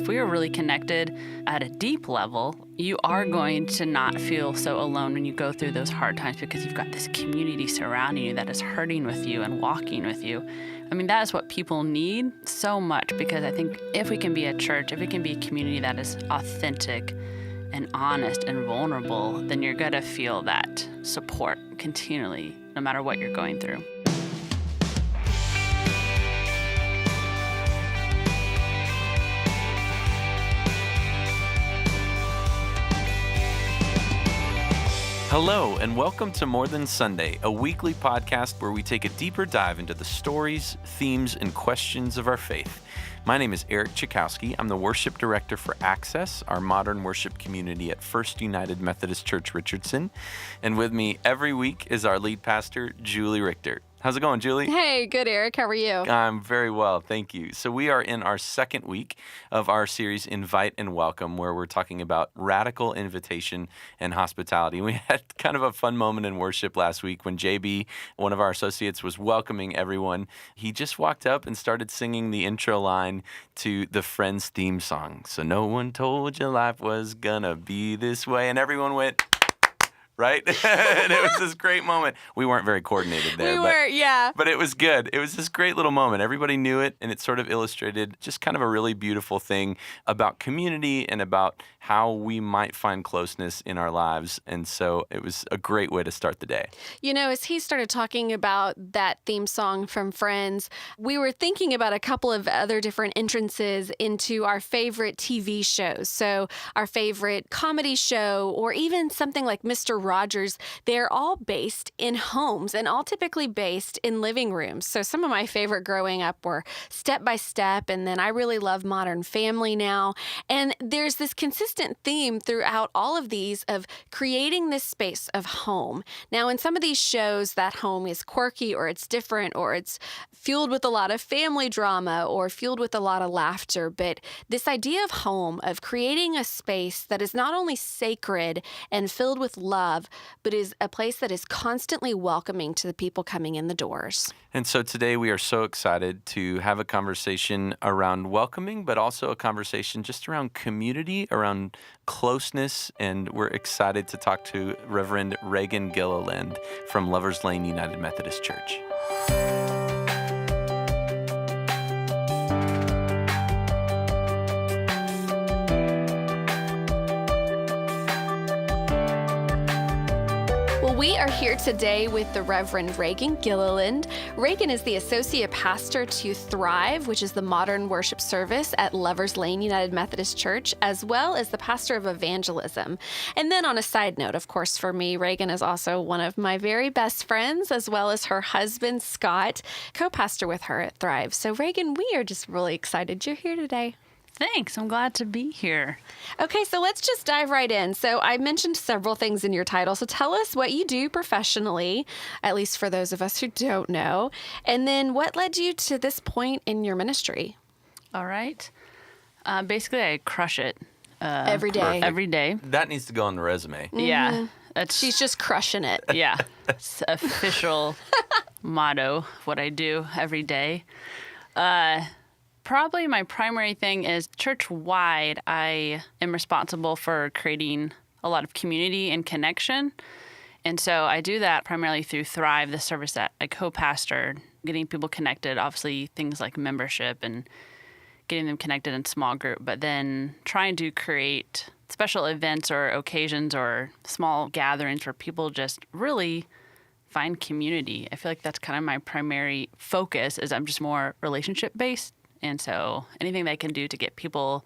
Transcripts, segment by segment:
if we are really connected at a deep level, you are going to not feel so alone when you go through those hard times because you've got this community surrounding you that is hurting with you and walking with you. I mean, that is what people need so much, because I think if we can be a church, if we can be a community that is authentic and honest and vulnerable, then you're going to feel that support continually, no matter what you're going through. Hello, and welcome to More Than Sunday, a weekly podcast where we take a deeper dive into the stories, themes, and questions of our faith. My name is Eric Chakowski. I'm the worship director for Access, our modern worship community at First United Methodist Church, Richardson. And with me every week is our lead pastor, Julie Richter. How's it going, Julie? Hey, good, Eric. How are you? I'm very well, thank you. So we are in our second week of our series, Invite and Welcome, where we're talking about radical invitation and hospitality. We had kind of a fun moment in worship last week when JB, one of our associates, was welcoming everyone. He just walked up and started singing the intro line to the Friends theme song. So no one told you life was gonna be this way. And everyone went... right? And it was this great moment. We weren't very coordinated there. But it was good. It was this great little moment. Everybody knew it, and it sort of illustrated just kind of a really beautiful thing about community and about how we might find closeness in our lives. And so it was a great way to start the day. You know, as he started talking about that theme song from Friends, we were thinking about a couple of other different entrances into our favorite TV shows. So our favorite comedy show, or even something like Mr. Rogers, they're all based in homes and all typically based in living rooms. So some of my favorite growing up were Step by Step, and then I really love Modern Family now. And there's this consistent theme throughout all of these of creating this space of home. Now, in some of these shows, that home is quirky, or it's different, or it's fueled with a lot of family drama, or fueled with a lot of laughter. But this idea of home, of creating a space that is not only sacred and filled with love, but is a place that is constantly welcoming to the people coming in the doors. And so today we are so excited to have a conversation around welcoming, but also a conversation just around community, around closeness. And we're excited to talk to Reverend Raegan Gilliland from Lovers Lane United Methodist Church. We are here today with the Reverend Raegan Gilliland. Raegan is the associate pastor to Thrive, which is the modern worship service at Lovers Lane United Methodist Church, as well as the pastor of evangelism. And then on a side note, of course, for me, Raegan is also one of my very best friends, as well as her husband, Scott, co-pastor with her at Thrive. So Raegan, we are just really excited you're here today. Thanks. I'm glad to be here. Okay, so let's just dive right in. So I mentioned several things in your title. So tell us what you do professionally, at least for those of us who don't know. And then what led you to this point in your ministry? All right. Basically, I crush it. Every day. Perfect. Every day. That needs to go on the resume. Mm-hmm. Yeah. She's just crushing it. Yeah. It's official motto of what I do every day. Probably my primary thing is church-wide, I am responsible for creating a lot of community and connection. And so I do that primarily through Thrive, the service that I co-pastor, getting people connected, obviously things like membership and getting them connected in small group, but then trying to create special events or occasions or small gatherings where people just really find community. I feel like that's kind of my primary focus, is I'm just more relationship-based. And so anything that I can do to get people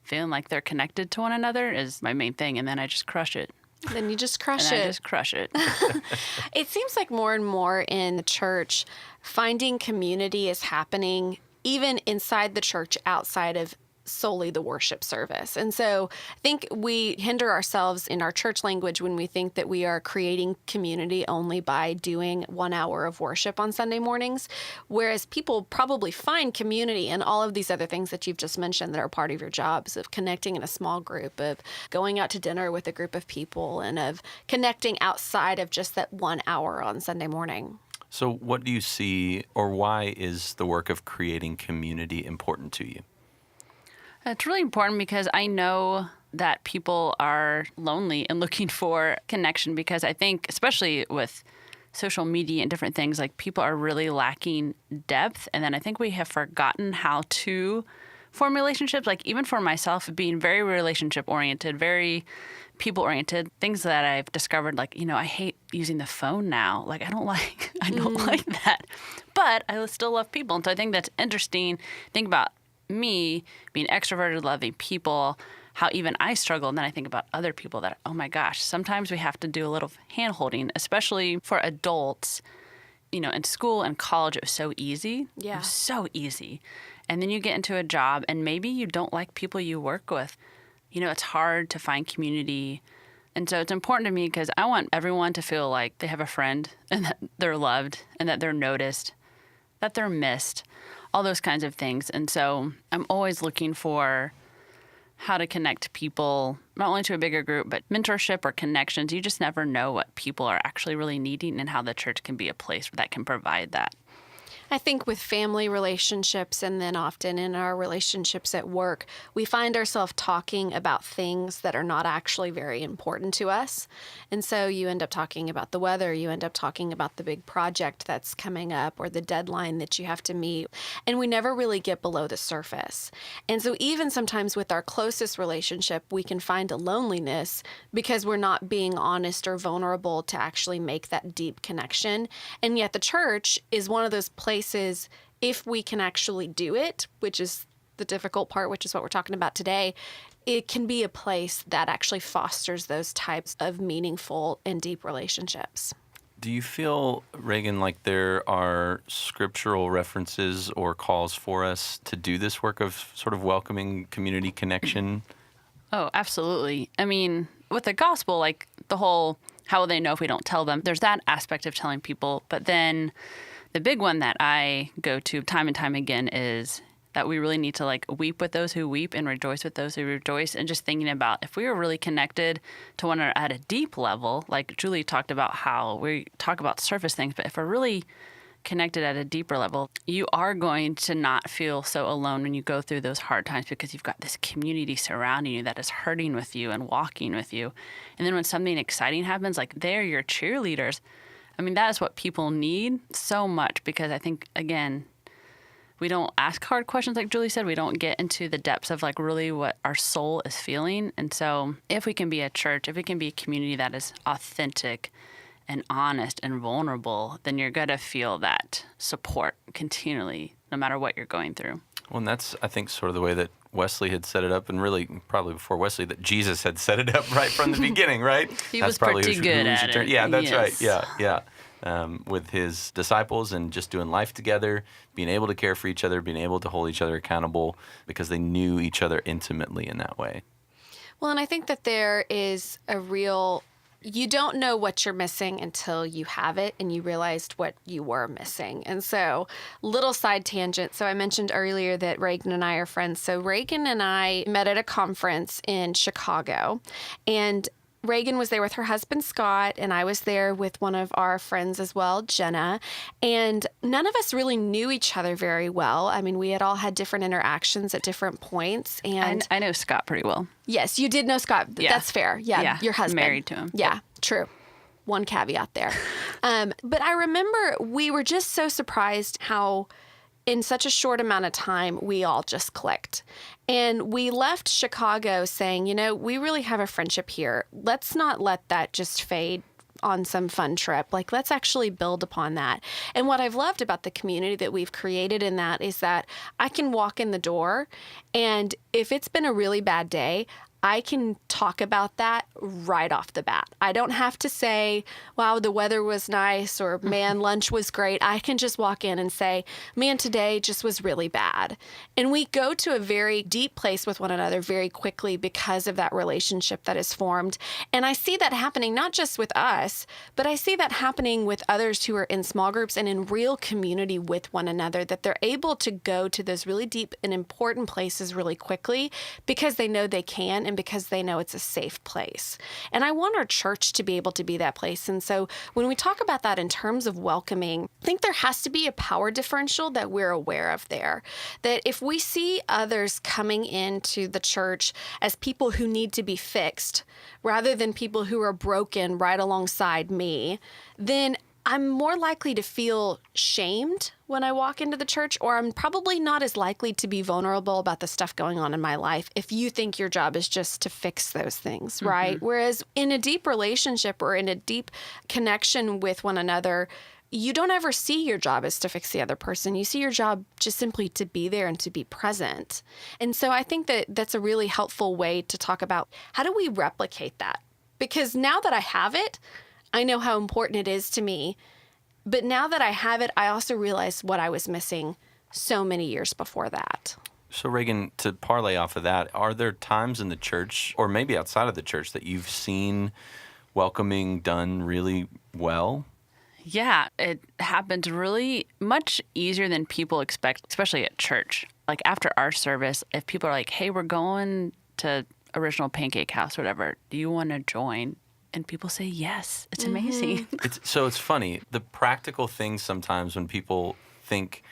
feeling like they're connected to one another is my main thing. And then I just crush it. Then you just crush it. I just crush it. It seems like more and more in the church, finding community is happening even inside the church, outside of solely the worship service. And so I think we hinder ourselves in our church language when we think that we are creating community only by doing 1 hour of worship on Sunday mornings, whereas people probably find community in all of these other things that you've just mentioned that are part of your jobs, of connecting in a small group, of going out to dinner with a group of people, and of connecting outside of just that 1 hour on Sunday morning. So what do you see, or why is the work of creating community important to you? It's really important because I know that people are lonely and looking for connection, because I think, especially with social media and different things, like people are really lacking depth. And then I think we have forgotten how to form relationships. Like even for myself, being very relationship oriented, very people oriented, things that I've discovered, like, I hate using the phone now. Like I don't like that, but I still love people. And so I think that's interesting. Think about me being extroverted, loving people, how even I struggle. And then I think about other people that, oh my gosh, sometimes we have to do a little hand holding, especially for adults. In school and college, it was so easy. Yeah. It was so easy. And then you get into a job and maybe you don't like people you work with. It's hard to find community. And so it's important to me because I want everyone to feel like they have a friend and that they're loved and that they're noticed, that they're missed, all those kinds of things. And so I'm always looking for how to connect people, not only to a bigger group, but mentorship or connections. You just never know what people are actually really needing and how the church can be a place that can provide that. I think with family relationships and then often in our relationships at work, we find ourselves talking about things that are not actually very important to us. And so you end up talking about the weather, you end up talking about the big project that's coming up or the deadline that you have to meet. And we never really get below the surface. And so even sometimes with our closest relationship, we can find a loneliness because we're not being honest or vulnerable to actually make that deep connection. And yet the church is one of those places, if we can actually do it, which is the difficult part, which is what we're talking about today, it can be a place that actually fosters those types of meaningful and deep relationships. Do you feel, Raegan, like there are scriptural references or calls for us to do this work of sort of welcoming community connection? Oh, absolutely. I mean, with the gospel, like the whole, how will they know if we don't tell them? There's that aspect of telling people, but then the big one that I go to time and time again is that we really need to like weep with those who weep and rejoice with those who rejoice. And just thinking about if we were really connected to one another at a deep level, like Julie talked about how we talk about surface things, but if we're really connected at a deeper level, you are going to not feel so alone when you go through those hard times because you've got this community surrounding you that is hurting with you and walking with you. And then when something exciting happens, like they're your cheerleaders. I mean, that is what people need so much because I think, again, we don't ask hard questions like Julie said. We don't get into the depths of like really what our soul is feeling. And so if we can be a church, if we can be a community that is authentic and honest and vulnerable, then you're going to feel that support continually, no matter what you're going through. Well, and that's, I think, sort of the way that Wesley had set it up, and really probably before Wesley, that Jesus had set it up right from the beginning, right? He was pretty good at it. Yeah, that's yes. right. Yeah. With his disciples and just doing life together, being able to care for each other, being able to hold each other accountable because they knew each other intimately in that way. Well, and I think that there is a real, you don't know what you're missing until you have it and you realized what you were missing. And so, little side tangent. So I mentioned earlier that Raegan and I are friends. So Raegan and I met at a conference in Chicago, and Raegan was there with her husband, Scott, and I was there with one of our friends as well, Jenna. And none of us really knew each other very well. I mean, we had all had different interactions at different points. And I know Scott pretty well. Yes, you did know Scott. Yeah. That's fair. Yeah, your husband. Married to him. Yeah, true. One caveat there. But I remember we were just so surprised how in such a short amount of time, we all just clicked. And we left Chicago saying, we really have a friendship here. Let's not let that just fade on some fun trip. Like, let's actually build upon that. And what I've loved about the community that we've created in that is that I can walk in the door, and if it's been a really bad day, I can talk about that right off the bat. I don't have to say, wow, the weather was nice, or man, lunch was great. I can just walk in and say, man, today just was really bad. And we go to a very deep place with one another very quickly because of that relationship that is formed. And I see that happening not just with us, but I see that happening with others who are in small groups and in real community with one another, that they're able to go to those really deep and important places really quickly because they know they can, and and because they know it's a safe place. And I want our church to be able to be that place. And so when we talk about that in terms of welcoming, I think there has to be a power differential that we're aware of there. That if we see others coming into the church as people who need to be fixed, rather than people who are broken right alongside me, then I'm more likely to feel shamed when I walk into the church, or I'm probably not as likely to be vulnerable about the stuff going on in my life if you think your job is just to fix those things, right? Whereas in a deep relationship or in a deep connection with one another, you don't ever see your job as to fix the other person. You see your job just simply to be there and to be present. And so I think that that's a really helpful way to talk about how do we replicate that? Because now that I have it, I know how important it is to me. But now that I have it, I also realize what I was missing so many years before that. So, Raegan, to parlay off of that, are there times in the church, or maybe outside of the church, that you've seen welcoming done really well? Yeah, it happens really much easier than people expect, especially at church. Like after our service, if people are like, hey, we're going to Original Pancake House, whatever, do you want to join? And people say yes. It's amazing. It's funny. The practical things sometimes when people think,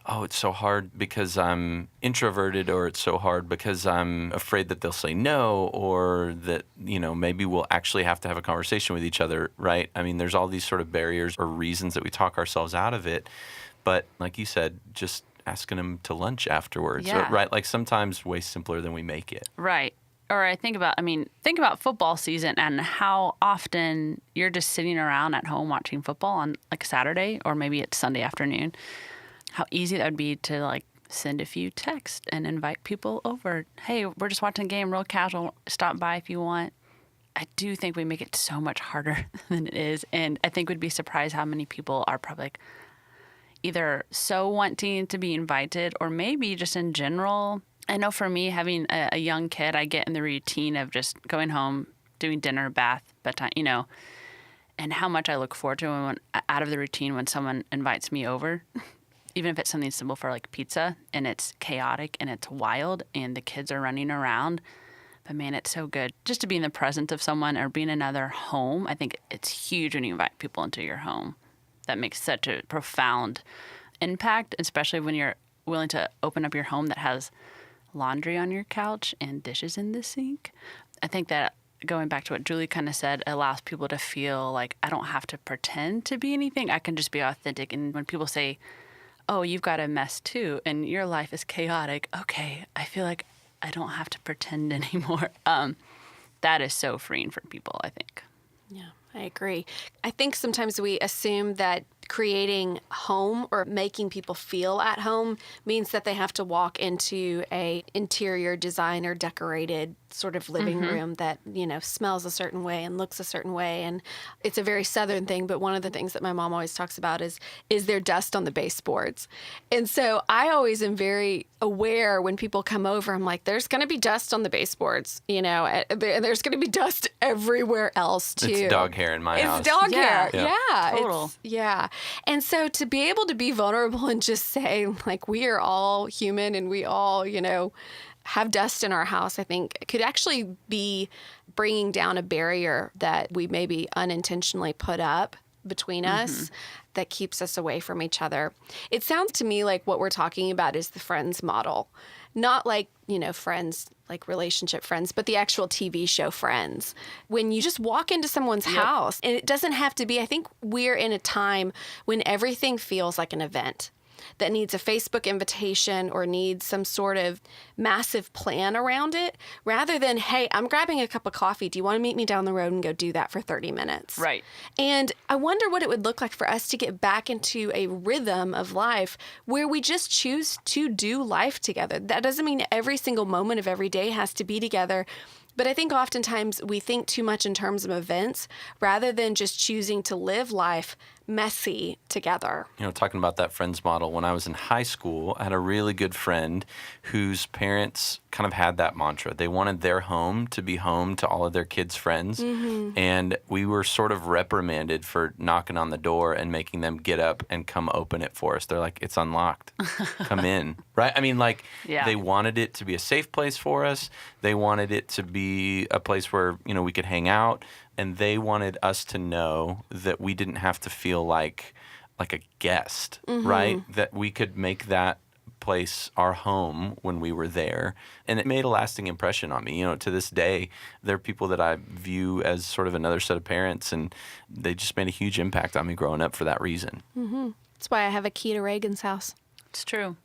oh, it's so hard because I'm introverted, or it's so hard because I'm afraid that they'll say no, or that, maybe we'll actually have to have a conversation with each other, right? I mean, there's all these sort of barriers or reasons that we talk ourselves out of it. But like you said, just asking them to lunch afterwards, right? Like sometimes way simpler than we make it. Right. Or think about football season and how often you're just sitting around at home watching football on like Saturday, or maybe it's Sunday afternoon. How easy that would be to like send a few texts and invite people over. Hey, we're just watching a game, real casual. Stop by if you want. I do think we make it so much harder than it is. And I think we'd be surprised how many people are probably like either so wanting to be invited, or maybe just in general. I know for me, having a young kid, I get in the routine of just going home, doing dinner, bath, bedtime, and how much I look forward to when out of the routine when someone invites me over, even if it's something simple for like pizza, and it's chaotic and it's wild and the kids are running around. But man, it's so good just to be in the presence of someone or be in another home. I think it's huge when you invite people into your home. That makes such a profound impact, especially when you're willing to open up your home that has laundry on your couch and dishes in the sink. I think that going back to what Julie kind of said, allows people to feel like I don't have to pretend to be anything. I can just be authentic. And when people say, oh, you've got a mess too, and your life is chaotic, okay, I feel like I don't have to pretend anymore. That is so freeing for people, I think. Yeah, I agree. I think sometimes we assume that creating home or making people feel at home means that they have to walk into a interior design or decorated sort of living room that, smells a certain way and looks a certain way. And it's a very Southern thing, but one of the things that my mom always talks about is there dust on the baseboards? And so I always am very aware when people come over, I'm like, there's going to be dust on the baseboards, there's going to be dust everywhere else too. It's dog hair in my house. It's dog hair. Yeah. Total. Yeah. And so to be able to be vulnerable and just say, like, we are all human and we all, have dust in our house, I think could actually be bringing down a barrier that we maybe unintentionally put up between us that keeps us away from each other. It sounds to me like what we're talking about is the Friends model. Not like, friends, like relationship friends, but the actual TV show Friends. When you just walk into someone's house, and it doesn't have to be, I think we're in a time when everything feels like an event that needs a Facebook invitation or needs some sort of massive plan around it, rather than, hey, I'm grabbing a cup of coffee. Do you want to meet me down the road and go do that for 30 minutes? Right. And I wonder what it would look like for us to get back into a rhythm of life where we just choose to do life together. That doesn't mean every single moment of every day has to be together. But I think oftentimes we think too much in terms of events rather than just choosing to live life messy together. Talking about that friends model, when I was in high school, I had a really good friend whose parents kind of had that mantra. They wanted their home to be home to all of their kids' friends. And we were sort of reprimanded for knocking on the door and making them get up and come open it for us. They're like, it's unlocked. Come in. Right? I mean, they wanted it to be a safe place for us. They wanted it to be a place where, we could hang out. And they wanted us to know that we didn't have to feel like a guest, right? That we could make that place our home when we were there. And it made a lasting impression on me. To this day, there are people that I view as sort of another set of parents, and they just made a huge impact on me growing up for that reason. That's why I have a key to Raegan's house. It's true.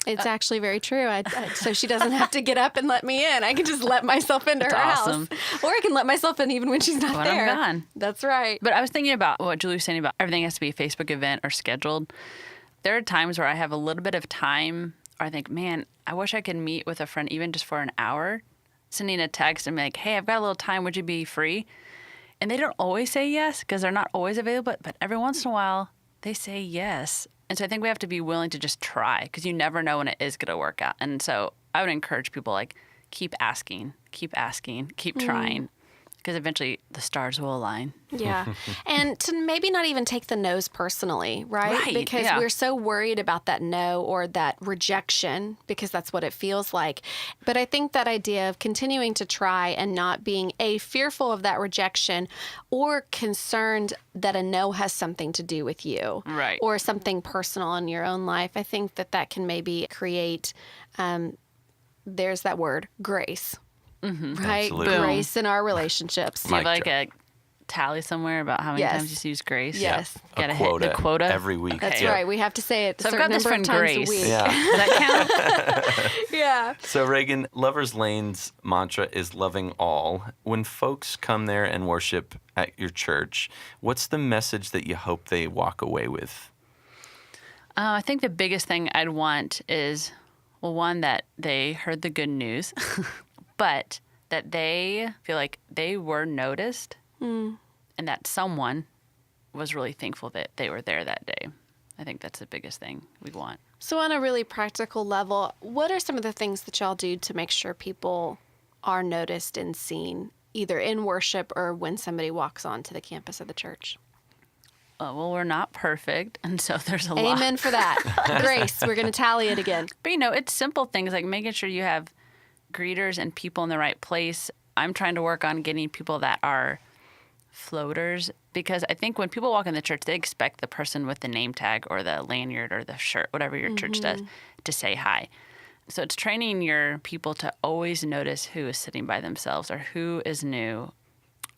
It's actually very true. So she doesn't have to get up and let me in. I can just let myself into her awesome. house. Or I can let myself in even when she's not there. I'm gone. That's right. But I was thinking about what Julie was saying about everything has to be a Facebook event or scheduled. There are times where I have a little bit of time, or I think, man, I wish I could meet with a friend even just for an hour, sending a text and be like, hey, I've got a little time. Would you be free? And they don't always say yes because they're not always available. But every once in a while, they say yes. And so I think we have to be willing to just try because you never know when it is going to work out. And so I would encourage people keep asking, keep trying, because eventually the stars will align. Yeah. And to maybe not even take the no's personally, right? Because we're so worried about that no or that rejection because that's what it feels like. But I think that idea of continuing to try and not being fearful of that rejection or concerned that a no has something to do with you, right, or something personal in your own life, I think that can maybe create, there's that word, grace. Right? Absolutely. Grace in our relationships. Do you have a tally somewhere about how many times you use grace? Yes. Gotta quota hit the quota every week. That's right. We have to say it a So I've certain got this number of friend times Grace. a week. Yeah. Does that count? Yeah. So Raegan, Lover's Lane's mantra is loving all. When folks come there and worship at your church, what's the message that you hope they walk away with? I think the biggest thing I'd want is, well, one, that they heard the good news, but that they feel like they were noticed and that someone was really thankful that they were there that day. I think that's the biggest thing we want. So on a really practical level, what are some of the things that y'all do to make sure people are noticed and seen, either in worship or when somebody walks onto the campus of the church? Well, we're not perfect, and so there's a lot. Amen for that. Grace, we're going to tally it again. But, it's simple things like making sure you have greeters and people in the right place. I'm trying to work on getting people that are floaters because I think when people walk in the church, they expect the person with the name tag or the lanyard or the shirt, whatever your church does, to say hi. So it's training your people to always notice who is sitting by themselves or who is new.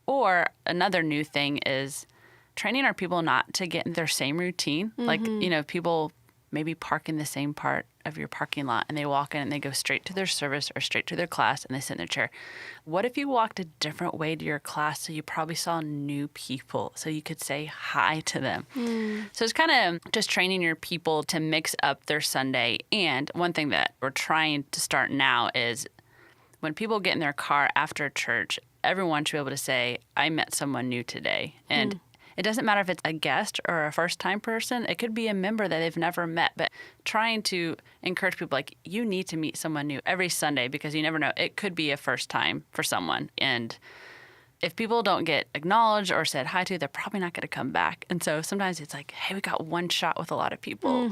Or another new thing is training our people not to get in their same routine. Like, people maybe park in the same part of your parking lot and they walk in and they go straight to their service or straight to their class and they sit in their chair. What if you walked a different way to your class so you probably saw new people so you could say hi to them? So it's kind of just training your people to mix up their Sunday. And one thing that we're trying to start now is when people get in their car after church, everyone should be able to say, I met someone new today. And it doesn't matter if it's a guest or a first-time person. It could be a member that they've never met. But trying to encourage people, you need to meet someone new every Sunday because you never know. It could be a first time for someone. And if people don't get acknowledged or said hi to, they're probably not going to come back. And so sometimes it's like, hey, we got one shot with a lot of people.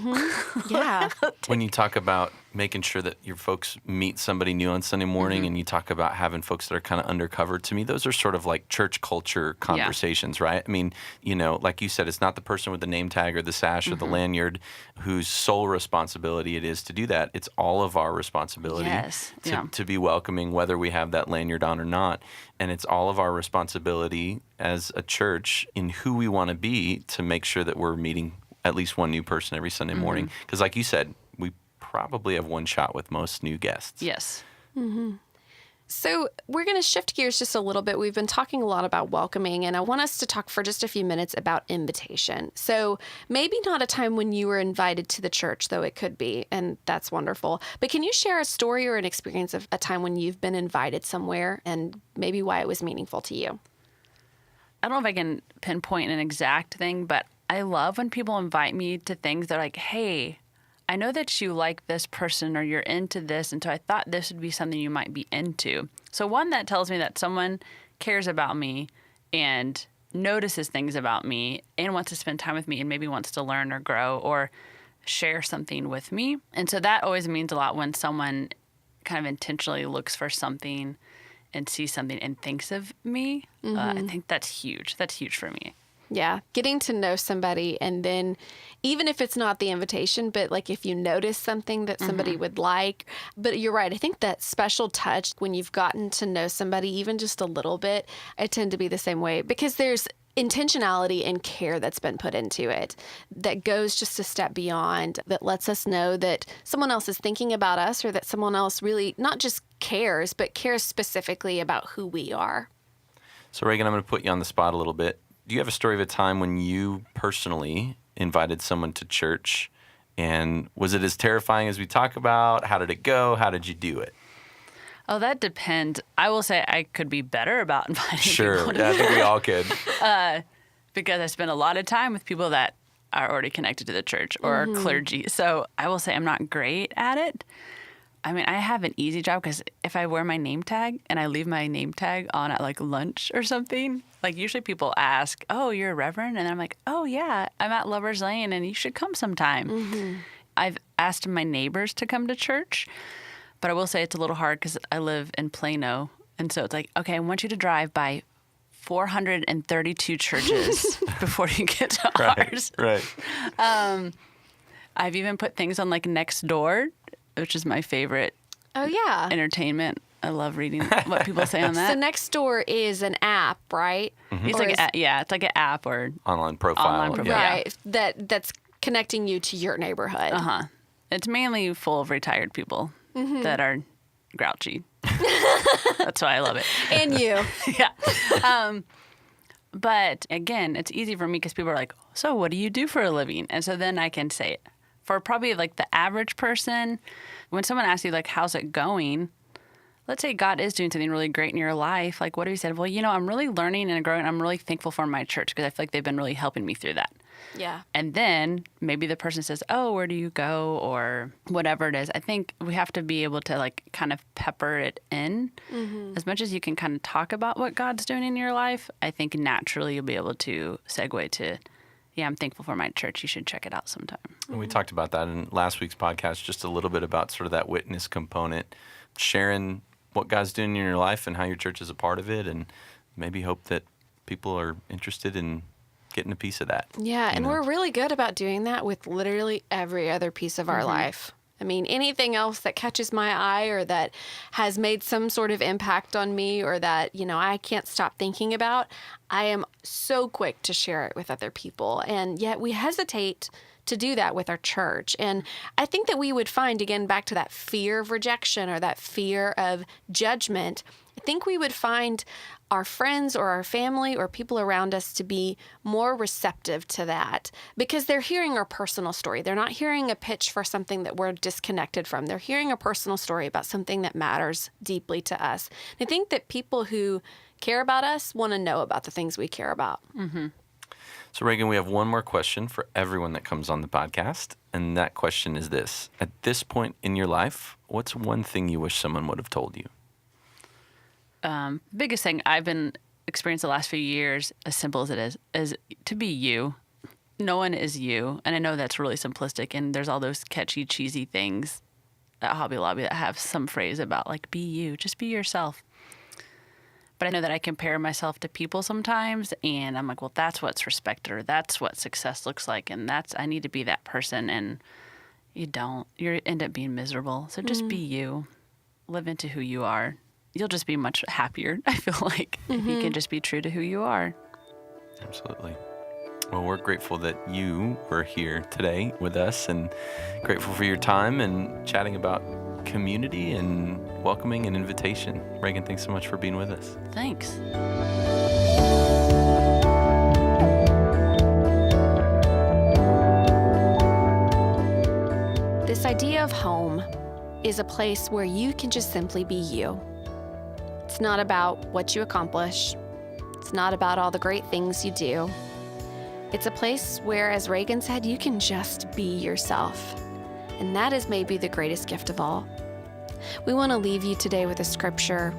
Yeah. When you talk about making sure that your folks meet somebody new on Sunday morning and you talk about having folks that are kind of undercover, to me, those are sort of like church culture conversations, right? I mean, like you said, it's not the person with the name tag or the sash or the lanyard whose sole responsibility it is to do that. It's all of our responsibility to be welcoming, whether we have that lanyard on or not. And it's all of our responsibility as a church in who we want to be to make sure that we're meeting at least one new person every Sunday morning. Because like you said, we probably have one shot with most new guests. Yes. So we're going to shift gears just a little bit. We've been talking a lot about welcoming, and I want us to talk for just a few minutes about invitation. So maybe not a time when you were invited to the church, though it could be, and that's wonderful. But can you share a story or an experience of a time when you've been invited somewhere and maybe why it was meaningful to you? I don't know if I can pinpoint an exact thing, but I love when people invite me to things. They're like, hey, I know that you like this person or you're into this, and so I thought this would be something you might be into. So one, that tells me that someone cares about me and notices things about me and wants to spend time with me and maybe wants to learn or grow or share something with me. And so that always means a lot when someone kind of intentionally looks for something and sees something and thinks of me. I think that's huge. That's huge for me. Yeah, getting to know somebody, and then even if it's not the invitation, but like if you notice something that somebody would like. But you're right. I think that special touch when you've gotten to know somebody even just a little bit, I tend to be the same way because there's intentionality and care that's been put into it that goes just a step beyond, that lets us know that someone else is thinking about us, or that someone else really not just cares, but cares specifically about who we are. So Raegan, I'm going to put you on the spot a little bit. Do you have a story of a time when you personally invited someone to church, and was it as terrifying as we talk about? How did it go? How did you do it? Oh, that depends. I will say I could be better about inviting Sure, people to yeah, I think we all could. because I spend a lot of time with people that are already connected to the church or are clergy. So I will say I'm not great at it. I mean, I have an easy job because if I wear my name tag and I leave my name tag on at like lunch or something, like usually people ask, oh, you're a reverend? And I'm like, oh, yeah, I'm at Lover's Lane and you should come sometime. I've asked my neighbors to come to church, but I will say it's a little hard because I live in Plano. And so it's like, okay, I want you to drive by 432 churches before you get to ours. Right. I've even put things on like Nextdoor, which is my favorite Oh, yeah. entertainment. I love reading what people say on that. So Nextdoor is an app, right? It's Or like is- it's like an app or Online profile. Online profile. Yeah. Right. That's connecting you to your neighborhood. it's mainly full of retired people that are grouchy. That's why I love it. And you. Yeah. But again, it's easy for me because people are like, so what do you do for a living? And so then I can say it. For probably like the average person, when someone asks you like, how's it going? Let's say God is doing something really great in your life. Like, what have you said? Well, I'm really learning and growing. I'm really thankful for my church because I feel like they've been really helping me through that. Yeah. And then maybe the person says, oh, where do you go? Or whatever it is. I think we have to be able to like kind of pepper it in. As much as you can kind of talk about what God's doing in your life, I think naturally you'll be able to segue to, yeah, I'm thankful for my church. You should check it out sometime. And we talked about that in last week's podcast, just a little bit about sort of that witness component, sharing what God's doing in your life and how your church is a part of it, and maybe hope that people are interested in getting a piece of that. Yeah, and know? we're really good about doing that with literally every other piece of our life. I mean, anything else that catches my eye or that has made some sort of impact on me or that, I can't stop thinking about, I am so quick to share it with other people. And yet we hesitate to do that with our church. And I think that we would find, again, back to that fear of rejection or that fear of judgment, I think we would find our friends or our family or people around us to be more receptive to that because they're hearing our personal story. They're not hearing a pitch for something that we're disconnected from. They're hearing a personal story about something that matters deeply to us. And I think that people who care about us want to know about the things we care about. So, Raegan, we have one more question for everyone that comes on the podcast, and that question is this. At this point in your life, what's one thing you wish someone would have told you? Biggest thing I've been experiencing the last few years, as simple as it is to be you. No one is you. And I know that's really simplistic, and there's all those catchy, cheesy things at Hobby Lobby that have some phrase about like, be you, just be yourself. But I know that I compare myself to people sometimes, and I'm like, well, that's what's respected, or that's what success looks like, and I need to be that person, and you don't. You end up being miserable. So just be you. Live into who you are. You'll just be much happier, I feel like, if you can just be true to who you are. Absolutely. Well, we're grateful that you were here today with us and grateful for your time and chatting about community and welcoming and invitation. Raegan, thanks so much for being with us. Thanks. This idea of home is a place where you can just simply be you. It's not about what you accomplish. It's not about all the great things you do. It's a place where, as Raegan said, you can just be yourself. And that is maybe the greatest gift of all. We want to leave you today with a scripture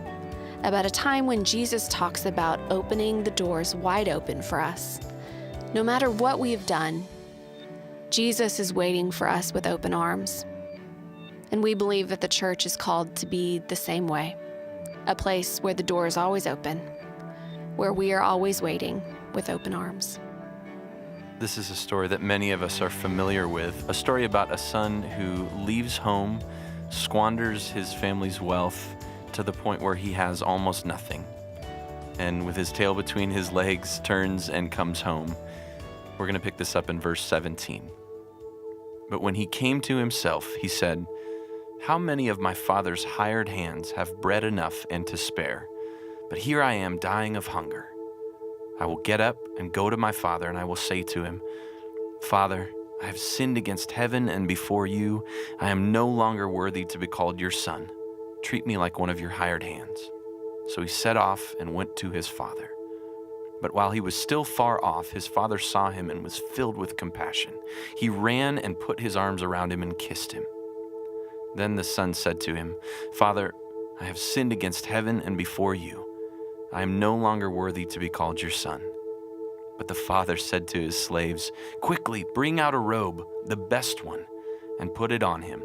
about a time when Jesus talks about opening the doors wide open for us. No matter what we have done, Jesus is waiting for us with open arms. And we believe that the church is called to be the same way, a place where the door is always open, where we are always waiting with open arms. This is a story that many of us are familiar with, a story about a son who leaves home, squanders his family's wealth to the point where he has almost nothing, and with his tail between his legs, turns and comes home. We're going to pick this up in verse 17. But when he came to himself, he said, "How many of my father's hired hands have bread enough and to spare? But here I am dying of hunger. I will get up and go to my father, and I will say to him, 'Father, I have sinned against heaven and before you. I am no longer worthy to be called your son. Treat me like one of your hired hands.' So he set off and went to his father. But while he was still far off, his father saw him and was filled with compassion. He ran and put his arms around him and kissed him. Then the son said to him, 'Father, I have sinned against heaven and before you. I am no longer worthy to be called your son.' But the father said to his slaves, 'Quickly, bring out a robe, the best one, and put it on him.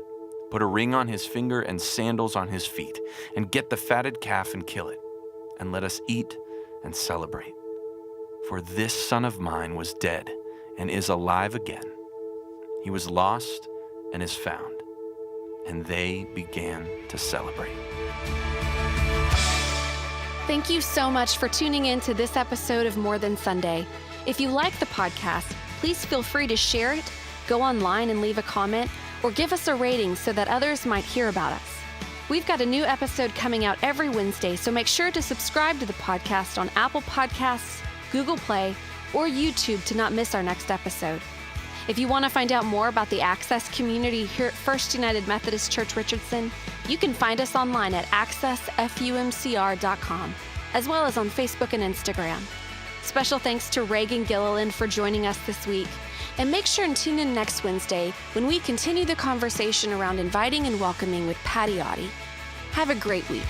Put a ring on his finger and sandals on his feet, and get the fatted calf and kill it, and let us eat and celebrate. For this son of mine was dead and is alive again. He was lost and is found.' And they began to celebrate." Thank you so much for tuning in to this episode of More Than Sunday. If you like the podcast, please feel free to share it, go online and leave a comment, or give us a rating so that others might hear about us. We've got a new episode coming out every Wednesday, so make sure to subscribe to the podcast on Apple Podcasts, Google Play, or YouTube to not miss our next episode. If you want to find out more about the Access community here at First United Methodist Church Richardson, you can find us online at accessfumcr.com, as well as on Facebook and Instagram. Special thanks to Raegan Gilliland for joining us this week. And make sure and tune in next Wednesday when we continue the conversation around inviting and welcoming with Patty Audie. Have a great week.